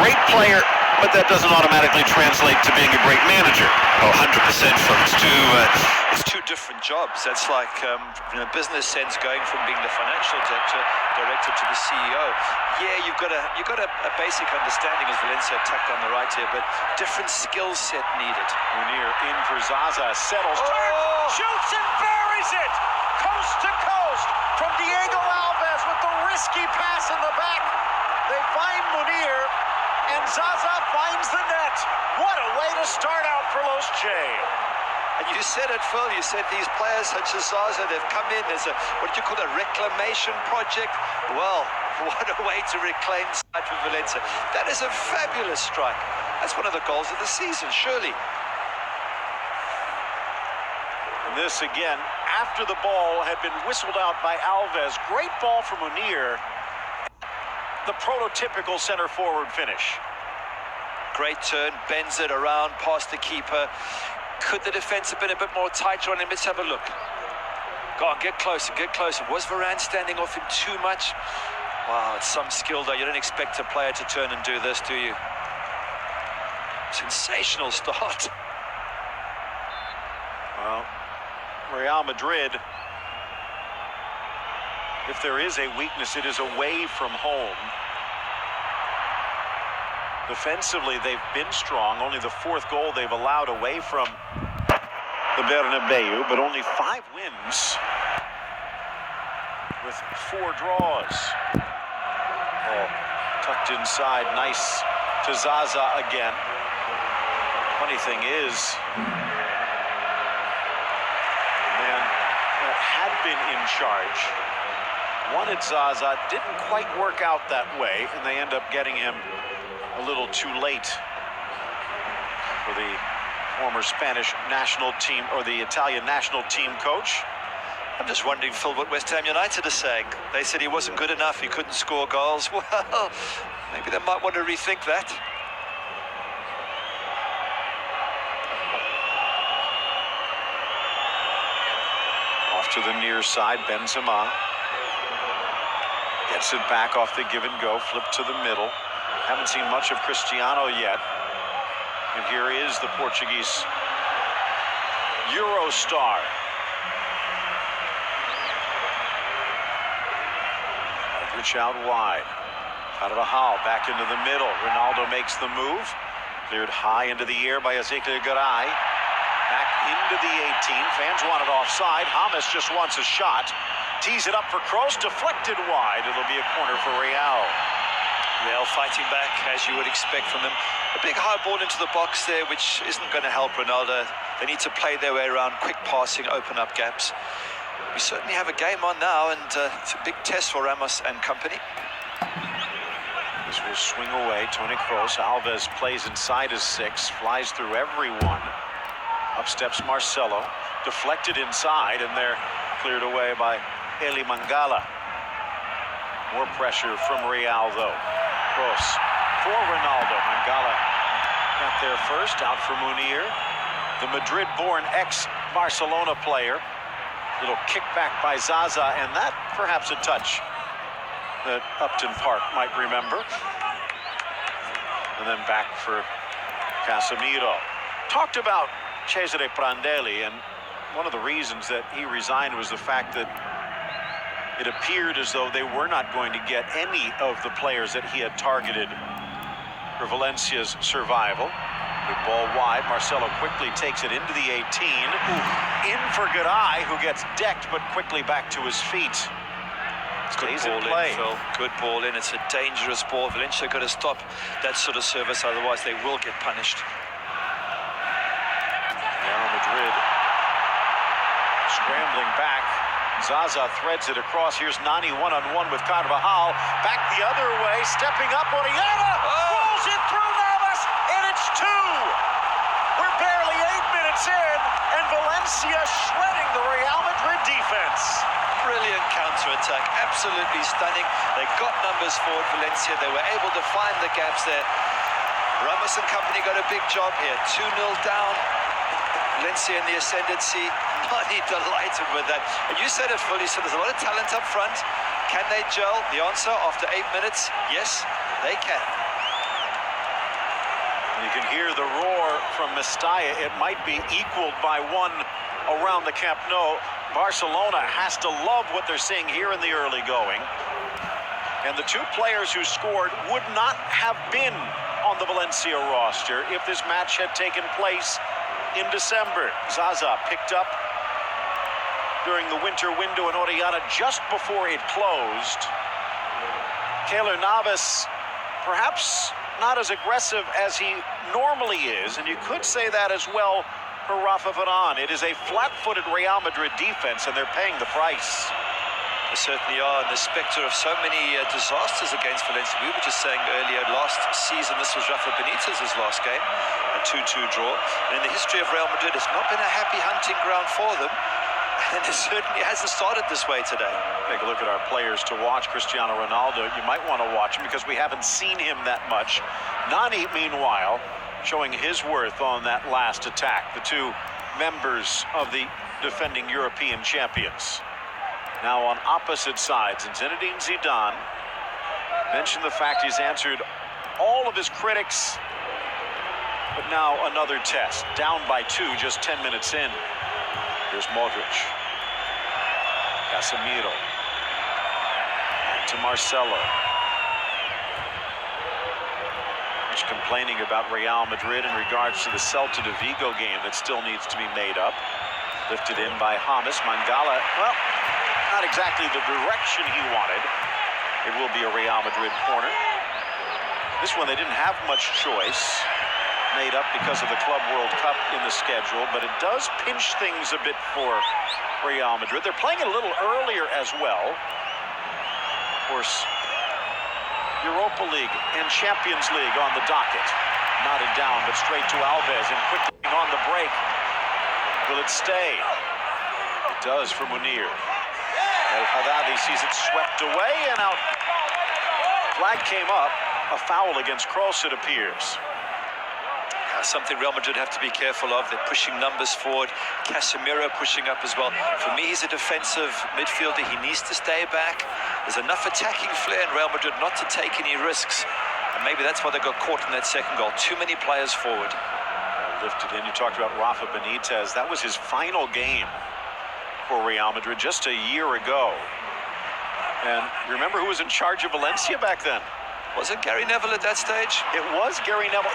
great player, but that doesn't automatically translate to being a great manager. Oh, 100%, folks. It's two different jobs. That's like, in a business sense, going from being the financial director to the CEO. Yeah, you've got a basic understanding, as Valencia tucked on the right here, but different skill set needed. Munir in for Zaza, settles, turns, shoots and buries it! Coast to coast from Diego Alves with the risky pass in the back. They find Munir, and Zaza finds the net. What a way to start out for Los Che. And you said it, Phil, you said these players such as Zaza, they've come in as a, what do you call a reclamation project? Well, what a way to reclaim side for Valencia. That is a fabulous strike. That's one of the goals of the season, surely. And this again, after the ball had been whistled out by Alves. Great ball from Munir. The prototypical center forward finish. Great turn, bends it around past the keeper. Could the defense have been a bit more tighter on him? Let's have a look. Go on, get closer, get closer. Was Varane standing off him too much? Wow, it's some skill though. You don't expect a player to turn and do this, do you? Sensational start. Well, Real Madrid, if there is a weakness, it is away from home. Defensively, they've been strong. Only the fourth goal they've allowed away from the Bernabeu, but only 5 wins with 4 draws. Oh, tucked inside, nice to Zaza again. Funny thing is, the man that had been in charge wanted Zaza, didn't quite work out that way, and they end up getting him a little too late for the former Spanish national team, or the Italian national team coach. I'm just wondering, Phil, what West Ham United is saying. They said he wasn't good enough, he couldn't score goals. Well, maybe they might want to rethink that. Off to the near side, Benzema gets it back off the give and go, flip to the middle. Haven't seen much of Cristiano yet. And here is the Portuguese Euro star. Modric out wide. Carvajal back into the middle. Ronaldo makes the move. Cleared high into the air by Ezekiel Garay. Back into the 18. Fans want it offside. James just wants a shot. Tees it up for Kroos. Deflected wide. It'll be a corner for Real. Real fighting back, as you would expect from them. A big high ball into the box there, which isn't going to help Ronaldo. They need to play their way around, quick passing, open up gaps. We certainly have a game on now, and it's a big test for Ramos and company. This will swing away. Toni Kroos. Alves plays inside his 6, flies through everyone. Up steps Marcelo. Deflected inside, and they're cleared away by Eli Mangala. More pressure from Real, though. Kroos for Ronaldo. Mangala got there first, out for Munir. The Madrid-born ex-Barcelona player. Little kickback by Zaza, and that perhaps a touch that Upton Park might remember. And then back for Casemiro. Talked about Cesare Prandelli, and one of the reasons that he resigned was the fact that it appeared as though they were not going to get any of the players that he had targeted for Valencia's survival. Good ball wide. Marcelo quickly takes it into the 18. In for Garay, who gets decked, but quickly back to his feet. Stays in play. Phil. Good ball in. It's a dangerous ball. Valencia got to stop that sort of service, otherwise they will get punished. Real Madrid scrambling back. Zaza threads it across. Here's Nani one-on-one with Carvajal. Back the other way, stepping up. Oriana rolls it through Navas, and it's 2. We're barely 8 minutes in, and Valencia shredding the Real Madrid defense. Brilliant counter-attack, absolutely stunning. They got numbers forward, Valencia. They were able to find the gaps there. Ramos and company got a big job here. 2-0 down. Valencia in the ascendancy. Nani delighted with that. And you said it, Phil. You said there's a lot of talent up front. Can they gel? The answer after 8 minutes, yes, they can. can hear the roar from Mestalla. It might be equaled by one around the Camp Nou. Barcelona has to love what they're seeing here in the early going. And the two players who scored would not have been on the Valencia roster if this match had taken place in December. Zaza picked up during the winter window in Orellana just before it closed. Keylor Navas, perhaps not as aggressive as he normally is, and you could say that as well for Rafa Varane. It is a flat-footed Real Madrid defense, and they're paying the price. They certainly are, and the spectre of so many disasters against Valencia. We were just saying earlier, last season, this was Rafa Benitez's last game, a 2-2 draw. And in the history of Real Madrid, it's not been a happy hunting ground for them. And it certainly hasn't started this way today. Take a look at our players to watch. Cristiano Ronaldo, you might want to watch him because we haven't seen him that much. Nani, meanwhile, showing his worth on that last attack. The two members of the defending European champions. Now on opposite sides, and Zinedine Zidane mentioned the fact he's answered all of his critics, but now another test. Down by 2, just 10 minutes in. Here's Modric. Casemiro. Back to Marcelo. Much complaining about Real Madrid in regards to the Celta de Vigo game that still needs to be made up. Lifted in by James. Mangala, well, not exactly the direction he wanted. It will be a Real Madrid corner. This one they didn't have much choice. Made up because of the Club World Cup in the schedule, but it does pinch things a bit for Real Madrid. They're playing it a little earlier as well. Of course, Europa League and Champions League on the docket. Knotted down, but straight to Alves, and quickly on the break. Will it stay? It does for Munir. El Haddadi sees it swept away, and out. Flag came up. A foul against Kroos, it appears. Something Real Madrid have to be careful of. They're pushing numbers forward. Casemiro pushing up as well. For me, he's a defensive midfielder. He needs to stay back. There's enough attacking flair in Real Madrid not to take any risks. And maybe that's why they got caught in that second goal. Too many players forward. Lifted in. You talked about Rafa Benitez. That was his final game for Real Madrid just a year ago. And remember who was in charge of Valencia back then? Was it Gary Neville at that stage? It was Gary Neville.